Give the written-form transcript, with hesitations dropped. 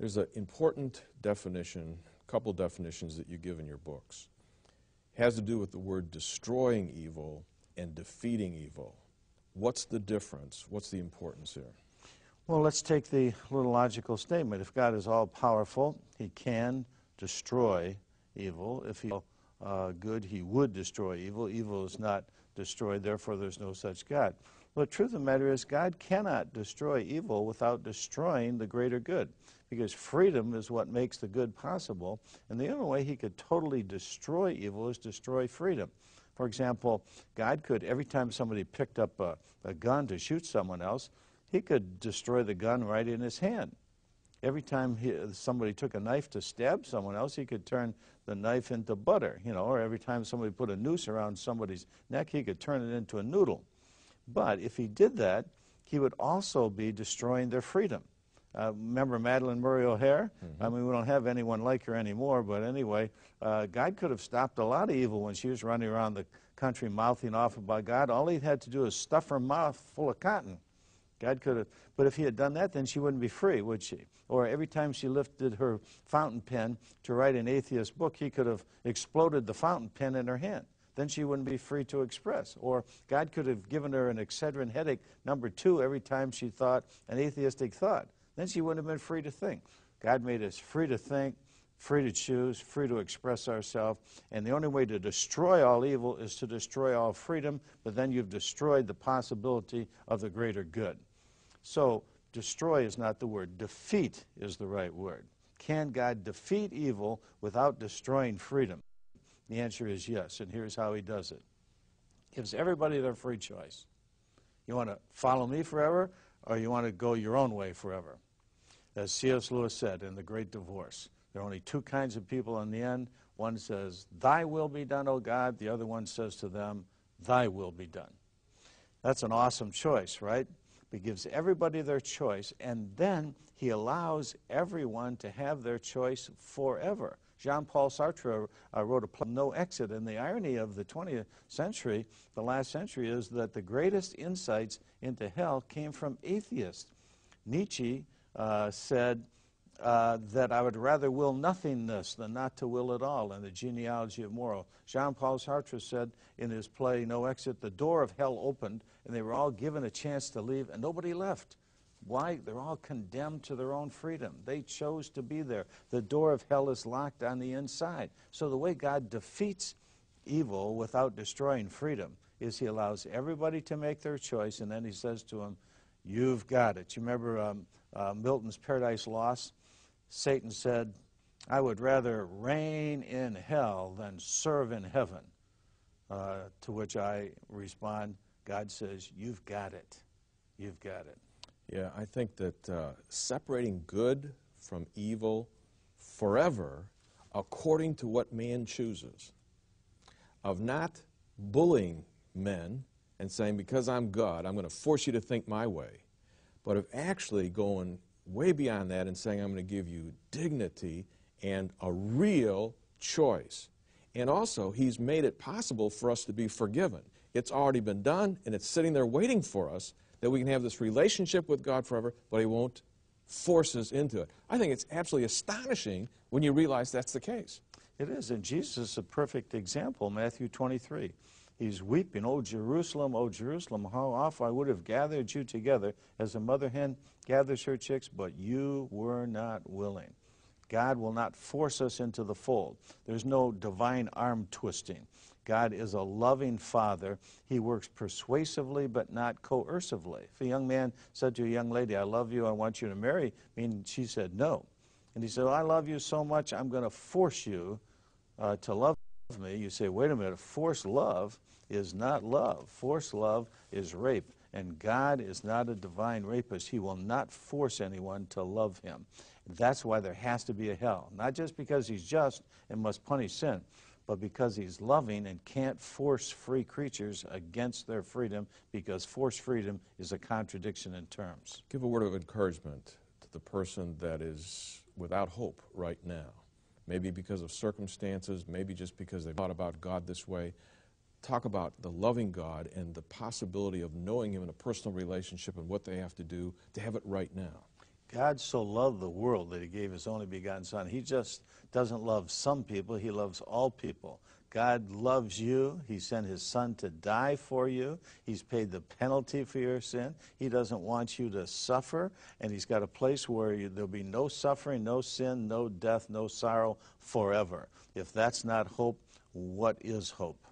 There's an important definition, a couple definitions that you give in your books. It has to do with the word destroying evil and defeating evil. What's the difference? What's the importance here? Well, let's take the little logical statement. If God is all-powerful, he can destroy evil. If he's good, he would destroy evil. Evil is not destroyed, therefore there's no such God. Well, the truth of the matter is God cannot destroy evil without destroying the greater good, because freedom is what makes the good possible, and the only way he could totally destroy evil is destroy freedom. For example, God could, every time somebody picked up a gun to shoot someone else, he could destroy the gun right in his hand. Every time somebody took a knife to stab someone else, he could turn the knife into butter, or every time somebody put a noose around somebody's neck, he could turn it into a noodle. But if he did that, he would also be destroying their freedom. Remember Madalyn Murray O'Hair? Mm-hmm. I mean, we don't have anyone like her anymore, but anyway, God could have stopped a lot of evil when she was running around the country mouthing off about God. All he had to do is stuff her mouth full of cotton. God could have, but if he had done that, then she wouldn't be free, would she? Or every time she lifted her fountain pen to write an atheist book, he could have exploded the fountain pen in her hand. Then she wouldn't be free to express. Or God could have given her an Excedrin headache #2 every time she thought an atheistic thought. Then she wouldn't have been free to think. God made us free to think, free to choose, free to express ourselves, and the only way to destroy all evil is to destroy all freedom, but then you've destroyed the possibility of the greater good. So destroy is not the word. Defeat is the right word. Can God defeat evil without destroying freedom? The answer is yes, and here's how he does it. Gives everybody their free choice. You want to follow me forever, or you want to go your own way forever? As C.S. Lewis said in The Great Divorce, there are only two kinds of people in the end. One says, "Thy will be done, O God." The other one says to them, "Thy will be done." That's an awesome choice, right? He gives everybody their choice, and then he allows everyone to have their choice forever. Jean-Paul Sartre wrote a play, No Exit, and the irony of the 20th century, the last century, is that the greatest insights into hell came from atheists. Nietzsche said that I would rather will nothingness than not to will at all, in The Genealogy of Moral. Jean-Paul Sartre said in his play No Exit, the door of hell opened, and they were all given a chance to leave, and nobody left. Why? They're all condemned to their own freedom. They chose to be there. The door of hell is locked on the inside. So the way God defeats evil without destroying freedom is he allows everybody to make their choice, and then he says to them, "You've got it." You remember Milton's Paradise Lost? Satan said, "I would rather reign in hell than serve in heaven." To which I respond, God says, "You've got it. You've got it." Yeah, I think that separating good from evil forever, according to what man chooses, of not bullying men and saying, because I'm God, I'm going to force you to think my way, but of actually going way beyond that and saying, I'm going to give you dignity and a real choice. And also, he's made it possible for us to be forgiven. It's already been done, and it's sitting there waiting for us that we can have this relationship with God forever, but he won't force us into it. I think it's absolutely astonishing when you realize that's the case. It is, and Jesus is a perfect example. Matthew 23. He's weeping, O Jerusalem, how often I would have gathered you together as a mother hen gathers her chicks, but you were not willing. God will not force us into the fold. There's no divine arm twisting. God is a loving father. He works persuasively but not coercively. If a young man said to a young lady, "I love you, I want you to marry me," and she said no. And he said, "I love you so much, I'm going to force you to love me." You say, wait a minute, forced love is not love. Forced love is rape. And God is not a divine rapist. He will not force anyone to love him. That's why there has to be a hell. Not just because he's just and must punish sin, but because he's loving and can't force free creatures against their freedom, because forced freedom is a contradiction in terms. Give a word of encouragement to the person that is without hope right now. Maybe because of circumstances, maybe just because they've thought about God this way. Talk about the loving God and the possibility of knowing him in a personal relationship and what they have to do to have it right now. God so loved the world that he gave his only begotten Son. He just doesn't love some people. He loves all people. God loves you. He sent his Son to die for you. He's paid the penalty for your sin. He doesn't want you to suffer, and he's got a place where there'll be no suffering, no sin, no death, no sorrow forever. If that's not hope, what is hope?